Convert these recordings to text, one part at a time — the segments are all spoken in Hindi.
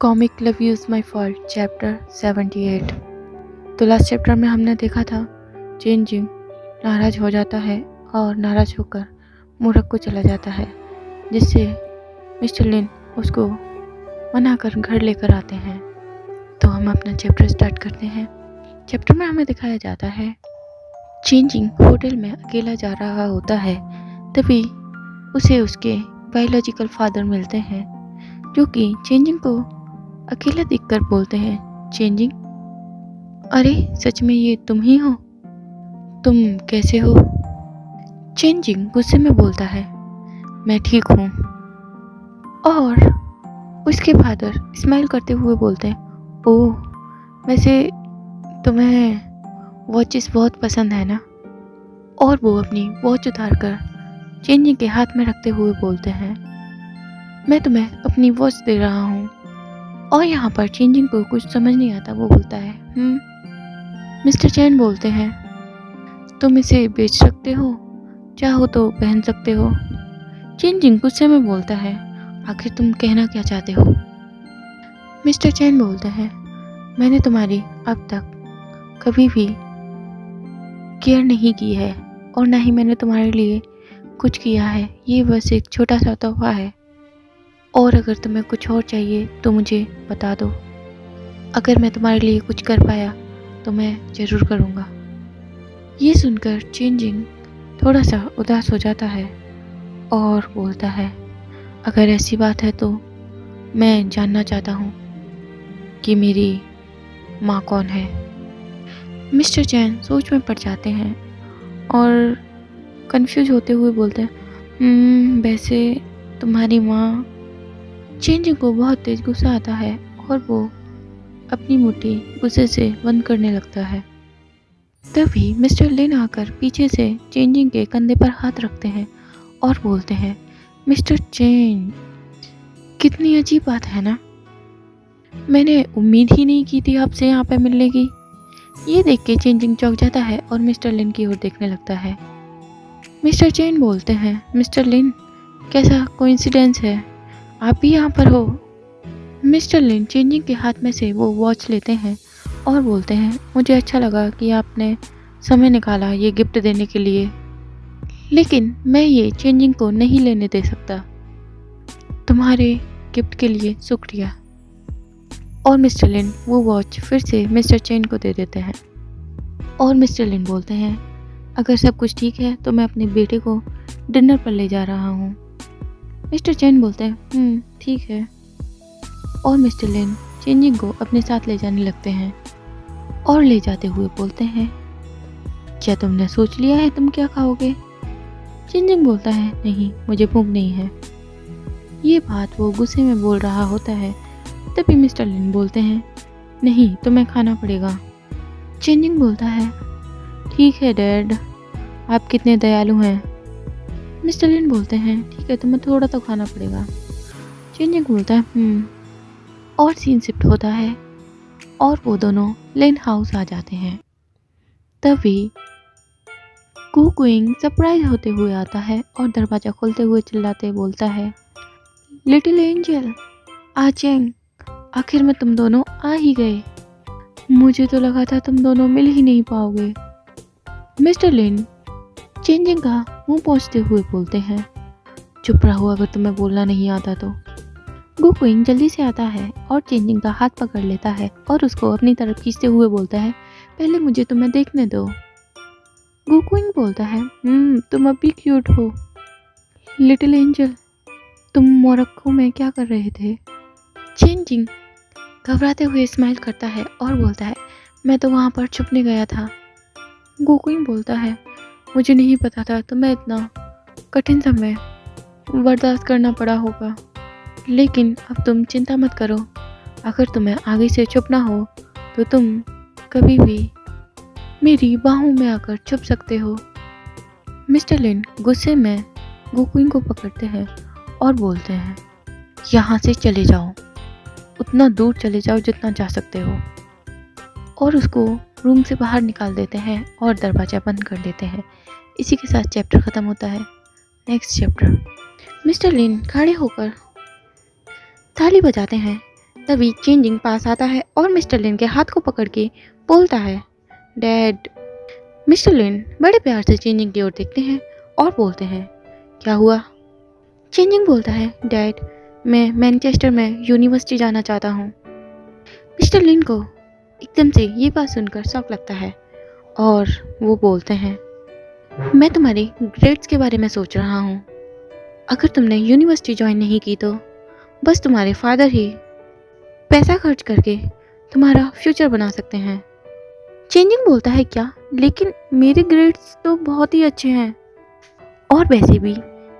Comic love you is my fault chapter 78। तो लास्ट चैप्टर में हमने देखा था चेंजिंग नाराज़ हो जाता है और नाराज़ होकर मूरख को चला जाता है, जिससे मिस्टर लिन उसको मना कर घर लेकर आते हैं। तो हम अपना चैप्टर स्टार्ट करते हैं। चैप्टर में हमें दिखाया जाता है चेंजिंग होटल में अकेला जा रहा होता है, तभी उसे उसके बायोलॉजिकल फादर मिलते हैं, जो कि चेंजिंग को अकेला देखकर बोलते हैं, चेंजिंग, अरे सच में ये तुम ही हो? तुम कैसे हो? चेंजिंग गुस्से में बोलता है, मैं ठीक हूँ। और उसके फादर स्माइल करते हुए बोलते हैं, ओह, वैसे तुम्हें वॉचेस बहुत पसंद है ना? और वो अपनी वॉच उतारकर चेंजिंग के हाथ में रखते हुए बोलते हैं, मैं तुम्हें अपनी वॉच दे रहा हूँ। और यहाँ पर चेंजिंग को कुछ समझ नहीं आता। वो बोलता है मिस्टर चैन बोलते हैं, तुम इसे बेच सकते हो, चाहो तो पहन सकते हो। चेंजिंग गुस्से में बोलता है, आखिर तुम कहना क्या चाहते हो? मिस्टर चैन बोलते हैं, मैंने तुम्हारी अब तक कभी भी केयर नहीं की है और ना ही मैंने तुम्हारे लिए कुछ किया है। ये बस एक छोटा सा तोहफा है, और अगर तुम्हें कुछ और चाहिए तो मुझे बता दो। अगर मैं तुम्हारे लिए कुछ कर पाया तो मैं ज़रूर करूँगा। ये सुनकर चेंजिंग थोड़ा सा उदास हो जाता है और बोलता है, अगर ऐसी बात है तो मैं जानना चाहता हूँ कि मेरी माँ कौन है। मिस्टर चैन सोच में पड़ जाते हैं और कंफ्यूज होते हुए बोलते हैं, वैसे तुम्हारी माँ। चेंजिंग को बहुत तेज गुस्सा आता है और वो अपनी मुट्ठी गुस्से से बंद करने लगता है। तभी मिस्टर लिन आकर पीछे से चेंजिंग के कंधे पर हाथ रखते हैं और बोलते हैं, मिस्टर चेन, कितनी अजीब बात है ना? मैंने उम्मीद ही नहीं की थी आपसे यहाँ पे मिलने की। ये देख के चेंजिंग चौंक जाता है और मिस्टर लिन की ओर देखने लगता है। मिस्टर चेन बोलते हैं, मिस्टर लिन, कैसा कोइंसिडेंस है, आप भी यहाँ पर हो? मिस्टर लिन चेंजिंग के हाथ में से वो वॉच लेते हैं और बोलते हैं, मुझे अच्छा लगा कि आपने समय निकाला ये गिफ्ट देने के लिए, लेकिन मैं ये चेंजिंग को नहीं लेने दे सकता। तुम्हारे गिफ्ट के लिए शुक्रिया। और मिस्टर लिन वो वॉच फिर से मिस्टर चेन को दे देते हैं और मिस्टर लिन बोलते हैं, अगर सब कुछ ठीक है तो मैं अपने बेटे को डिनर पर ले जा रहा हूँ। मिस्टर चेन बोलते हैं, ठीक है। और मिस्टर लिन चेंजिंग को अपने साथ ले जाने लगते हैं और ले जाते हुए बोलते हैं, क्या तुमने सोच लिया है तुम क्या खाओगे? चेंजिंग बोलता है, नहीं, मुझे भूख नहीं है। ये बात वो गुस्से में बोल रहा होता है, तभी मिस्टर लिन बोलते हैं, नहीं, तुम्हें खाना पड़ेगा। चेंजिंग बोलता है, ठीक है डैड, आप कितने दयालु हैं। मिस्टर लिन बोलते हैं, ठीक है, तुम्हें थोड़ा तो खाना पड़ेगा। चेंजिंग बोलता है, और सीन शिफ्ट होता है और वो दोनों लिन हाउस आ जाते हैं। तभी कुइंग सरप्राइज होते हुए आता है और दरवाज़ा खोलते हुए चिल्लाते बोलता है, लिटिल एंजल, आचेंग, आखिर में तुम दोनों आ ही गए। मुझे तो लगा था तुम दोनों मिल ही नहीं पाओगे। मिस्टर लिन चेंजिंग का मुंह पोंछते हुए बोलते हैं, चुप रहो अगर तुम्हें बोलना नहीं आता तो। कुइंग जल्दी से आता है और चेंजिंग का हाथ पकड़ लेता है और उसको अपनी तरफ खींचते हुए बोलता है, पहले मुझे तुम्हें देखने दो। कुइंग बोलता है, तुम अब भी क्यूट हो। लिटिल एंजल, तुम मोरक्को में क्या कर रहे थे? चेंजिंग घबराते हुए स्माइल करता है और बोलता है, मैं तो वहाँ पर छुपने गया था। कुइंग बोलता है, मुझे नहीं पता था तुम्हें इतना कठिन समय बर्दाश्त करना पड़ा होगा, लेकिन अब तुम चिंता मत करो। अगर तुम्हें आगे से छुपना हो तो तुम कभी भी मेरी बाहों में आकर छुप सकते हो। मिस्टर लिन गुस्से में कुइंग को पकड़ते हैं और बोलते हैं, यहाँ से चले जाओ, उतना दूर चले जाओ जितना जा सकते हो। और उसको रूम से बाहर निकाल देते हैं और दरवाज़ा बंद कर देते हैं। इसी के साथ चैप्टर ख़त्म होता है। Next chapter. मिस्टर लिन खड़े होकर ताली बजाते हैं, तभी चेंजिंग पास आता है और मिस्टर लिन के हाथ को पकड़ के बोलता है, डैड। मिस्टर लिन बड़े प्यार से चेंजिंग की ओर देखते हैं और बोलते हैं, क्या हुआ? चेंजिंग बोलता है, डैड, मैं मैनचेस्टर में यूनिवर्सिटी जाना चाहता हूँ। मिस्टर लिन को एकदम से ये बात सुनकर शौक लगता है और वो बोलते हैं, मैं तुम्हारी ग्रेड्स के बारे में सोच रहा हूँ। अगर तुमने यूनिवर्सिटी ज्वाइन नहीं की तो बस तुम्हारे फादर ही पैसा खर्च करके तुम्हारा फ्यूचर बना सकते हैं। चेंजिंग बोलता है, क्या? लेकिन मेरे ग्रेड्स तो बहुत ही अच्छे हैं और वैसे भी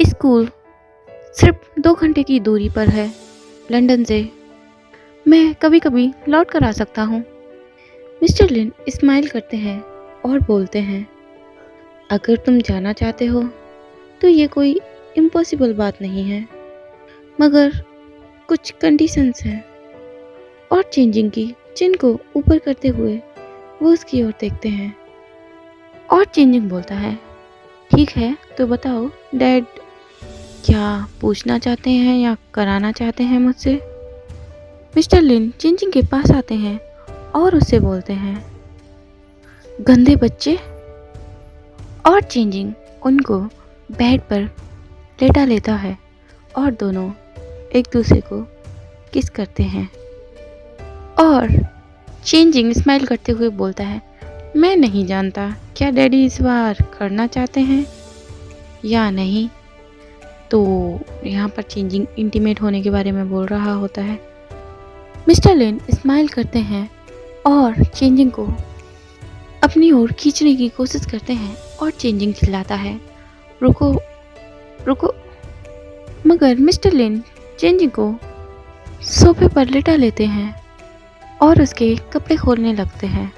स्कूल सिर्फ 2 घंटे की दूरी पर है लंदन से। मैं कभी कभी लौट कर आ सकता हूँ। मिस्टर लिन स्माइल करते हैं और बोलते हैं, अगर तुम जाना चाहते हो तो ये कोई इम्पॉसिबल बात नहीं है, मगर कुछ कंडीशंस हैं। और चेंजिंग की चिन को ऊपर करते हुए वो उसकी ओर देखते हैं और चेंजिंग बोलता है, ठीक है तो बताओ डैड, क्या पूछना चाहते हैं या कराना चाहते हैं मुझसे? मिस्टर लिन चेंजिंग के पास आते हैं और उससे बोलते हैं, गंदे बच्चे। और चेंजिंग उनको बेड पर लेटा लेता है और दोनों एक दूसरे को किस करते हैं। और चेंजिंग स्माइल करते हुए बोलता है, मैं नहीं जानता क्या डैडी इस बार करना चाहते हैं या नहीं। तो यहाँ पर चेंजिंग इंटीमेट होने के बारे में बोल रहा होता है। मिस्टर लिन स्माइल करते हैं और चेंजिंग को अपनी ओर खींचने की कोशिश करते हैं और चेंजिंग चिल्लाता है, रुको रुको। मगर मिस्टर लिन चेंजिंग को सोफे पर लिटा लेते हैं और उसके कपड़े खोलने लगते हैं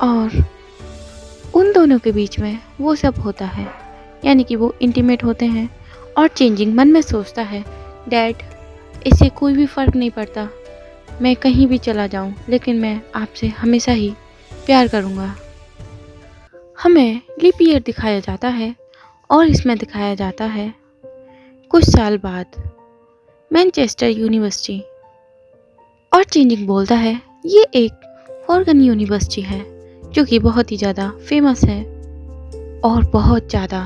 और उन दोनों के बीच में वो सब होता है, यानी कि वो इंटीमेट होते हैं। और चेंजिंग मन में सोचता है, डैड, इससे कोई भी फ़र्क नहीं पड़ता, मैं कहीं भी चला जाऊं, लेकिन मैं आपसे हमेशा ही प्यार करूंगा। हमें लीप ईयर दिखाया जाता है और इसमें दिखाया जाता है कुछ साल बाद मैनचेस्टर यूनिवर्सिटी। और चेंजिंग बोलता है, ये एक फॉरेन यूनिवर्सिटी है जो कि बहुत ही ज़्यादा फेमस है और बहुत ज़्यादा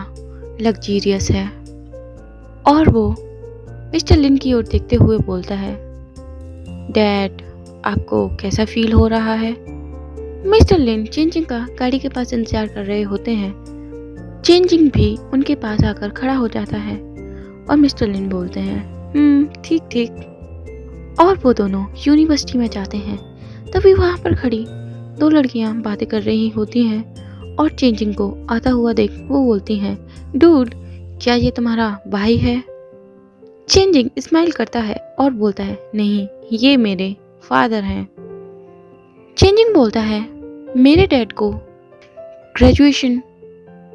लग्जीरियस है। और वो मिस्टर लिन की ओर देखते हुए बोलता है, डैड, आपको कैसा फील हो रहा है? मिस्टर लिन चेंजिंग का गाड़ी के पास इंतजार कर रहे होते हैं। चेंजिंग भी उनके पास आकर खड़ा हो जाता है और मिस्टर लिन बोलते हैं, ठीक ठीक। और वो दोनों यूनिवर्सिटी में जाते हैं। तभी वहाँ पर खड़ी 2 लड़कियाँ बातें कर रही होती हैं और चेंजिंग को आता हुआ देख वो बोलती हैं, डूड, क्या ये तुम्हारा भाई है? चेंजिंग स्माइल करता है और बोलता है, नहीं, ये मेरे फादर हैं। चेंजिंग बोलता है, मेरे डैड को ग्रेजुएशन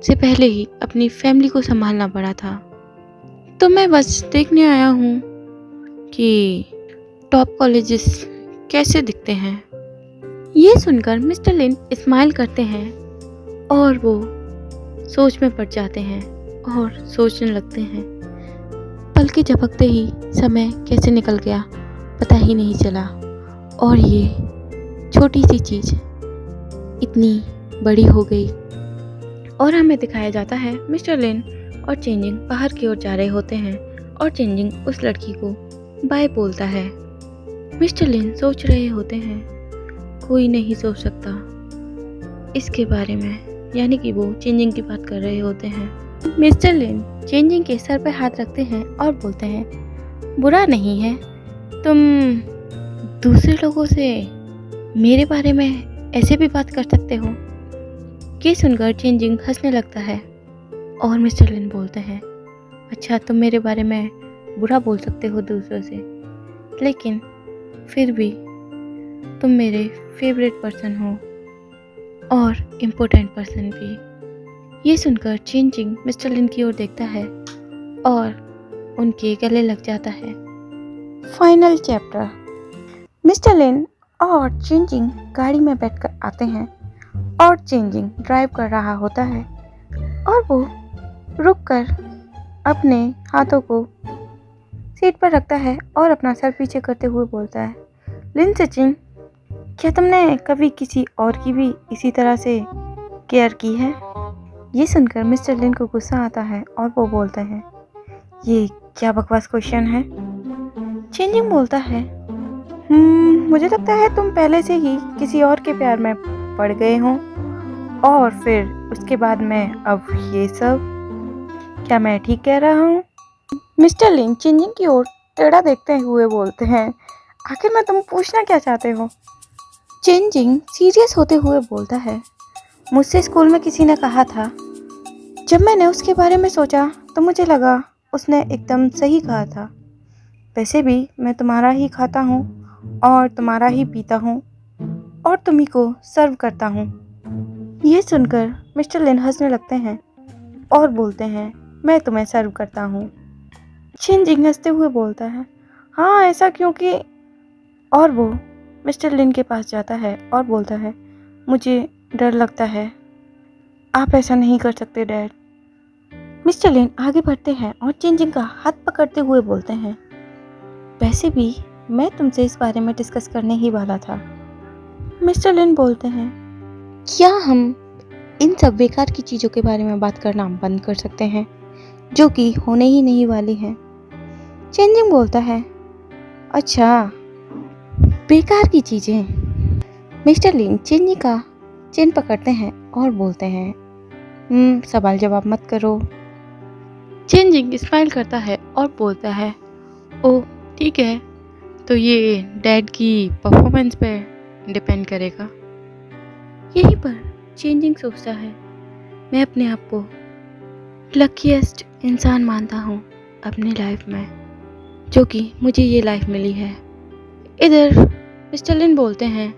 से पहले ही अपनी फैमिली को संभालना पड़ा था, तो मैं बस देखने आया हूँ कि टॉप कॉलेजेस कैसे दिखते हैं। ये सुनकर मिस्टर लिन स्माइल करते हैं और वो सोच में पड़ जाते हैं और सोचने लगते हैं। पलकें झपकते ही समय कैसे निकल गया पता ही नहीं चला और ये छोटी सी चीज़ इतनी बड़ी हो गई। और हमें दिखाया जाता है मिस्टर लिन और चेंजिंग बाहर की ओर जा रहे होते हैं और चेंजिंग उस लड़की को बाय बोलता है। मिस्टर लिन सोच रहे होते हैं, कोई नहीं सोच सकता इसके बारे में, यानी कि वो चेंजिंग की बात कर रहे होते हैं। मिस्टर लिन चेंजिंग के सर पर हाथ रखते हैं और बोलते हैं, बुरा नहीं है, तुम दूसरे लोगों से मेरे बारे में ऐसे भी बात कर सकते हो। ये सुनकर चेंजिंग हंसने लगता है और मिस्टर लिन बोलते हैं, अच्छा, तुम मेरे बारे में बुरा बोल सकते हो दूसरों से, लेकिन फिर भी तुम मेरे फेवरेट पर्सन हो और इम्पोर्टेंट पर्सन भी। ये सुनकर चेंजिंग मिस्टर लिन की ओर देखता है और उनके गले लग जाता है। Final chapter. मिस्टर लिन और चेंजिंग गाड़ी में बैठकर आते हैं और चेंजिंग ड्राइव कर रहा होता है और वो रुककर अपने हाथों को सीट पर रखता है और अपना सर पीछे करते हुए बोलता है, लिन सचिन, क्या तुमने कभी किसी और की भी इसी तरह से केयर की है? ये सुनकर मिस्टर लिन को गुस्सा आता है और वो बोलते हैं, ये क्या बकवास क्वेश्चन है? चेंजिंग बोलता है, मुझे लगता है तुम पहले से ही किसी और के प्यार में पड़ गए हो और फिर उसके बाद में अब ये सब। क्या मैं ठीक कह रहा हूँ? मिस्टर लिन चेंजिंग की ओर टेढ़ा देखते हुए बोलते हैं, आखिर मैं तुम पूछना क्या चाहते हो? चेंजिंग सीरियस होते हुए बोलता है, मुझसे स्कूल में किसी ने कहा था। जब मैंने उसके बारे में सोचा तो मुझे लगा उसने एकदम सही कहा था। वैसे भी मैं तुम्हारा ही खाता हूँ और तुम्हारा ही पीता हूँ और तुम्ही को सर्व करता हूँ। ये सुनकर मिस्टर लिन हंसने लगते हैं और बोलते हैं, मैं तुम्हें सर्व करता हूँ। चेंजिंग हंसते हुए बोलता है, हाँ ऐसा क्योंकि। और वो मिस्टर लिन के पास जाता है और बोलता है, मुझे डर लगता है, आप ऐसा नहीं कर सकते डैड। मिस्टर लिन आगे बढ़ते हैं और चेंजिंग का हाथ पकड़ते हुए बोलते हैं, वैसे भी मैं तुमसे इस बारे में डिस्कस करने ही वाला था। मिस्टर लिन बोलते हैं, क्या हम इन सब बेकार की चीज़ों के बारे में बात करना बंद कर सकते हैं जो कि होने ही नहीं वाली हैं? चेंजिंग बोलता है, अच्छा बेकार की चीज़ें। मिस्टर लिन चेंजिंग का चेन पकड़ते हैं और बोलते हैं, सवाल जवाब मत करो। चेंजिंग स्माइल करता है और बोलता है, ओह ठीक है, तो ये डैड की परफॉर्मेंस पे डिपेंड करेगा। यहीं पर चेंजिंग सोचता है, मैं अपने आप को लकीएस्ट इंसान मानता हूँ अपनी लाइफ में, जो कि मुझे ये लाइफ मिली है। इधर मिस्टर लिन बोलते हैं,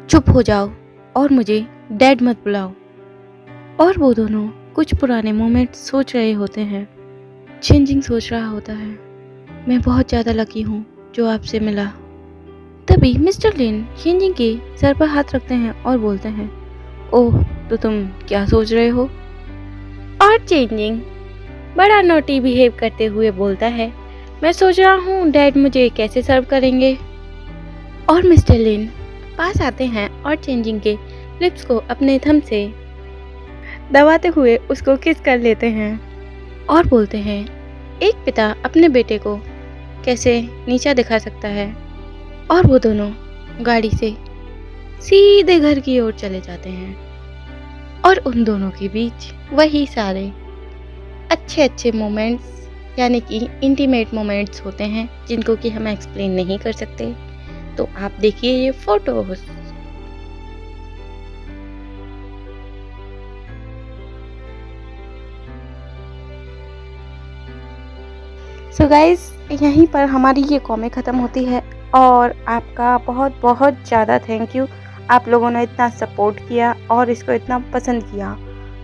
चुप हो जाओ और मुझे डैड मत बुलाओ। और वो दोनों कुछ पुराने मोमेंट सोच रहे होते हैं। चेंजिंग सोच रहा होता है, मैं बहुत ज़्यादा लकी हूँ जो आपसे मिला। तभी मिस्टर लिन चेंजिंग के सर पर हाथ रखते हैं और बोलते हैं, ओह तो तुम क्या सोच रहे हो? और चेंजिंग बड़ा नोटी बिहेव करते हुए बोलता है, मैं सोच रहा हूँ डैड मुझे कैसे सर्व करेंगे। और मिस्टर लिन पास आते हैं और चेंजिंग के लिप्स को अपने थंब से दबाते हुए उसको किस कर लेते हैं और बोलते हैं, एक पिता अपने बेटे को कैसे नीचा दिखा सकता है। और वो दोनों गाड़ी से सीधे घर की ओर चले जाते हैं और उन दोनों के बीच वही सारे अच्छे अच्छे मोमेंट्स यानी कि इंटीमेट मोमेंट्स होते हैं जिनको कि हम एक्सप्लेन नहीं कर सकते। तो आप देखिए ये फोटोज। सो गाइज यहीं पर हमारी ये कॉमिक ख़त्म होती है और आपका बहुत बहुत ज़्यादा थैंक यू। आप लोगों ने इतना सपोर्ट किया और इसको इतना पसंद किया।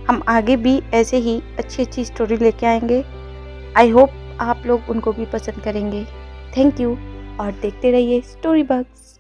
हम आगे भी ऐसे ही अच्छी अच्छी स्टोरी लेके आएंगे। आई होप आप लोग उनको भी पसंद करेंगे। थैंक यू और देखते रहिए स्टोरी बग्स।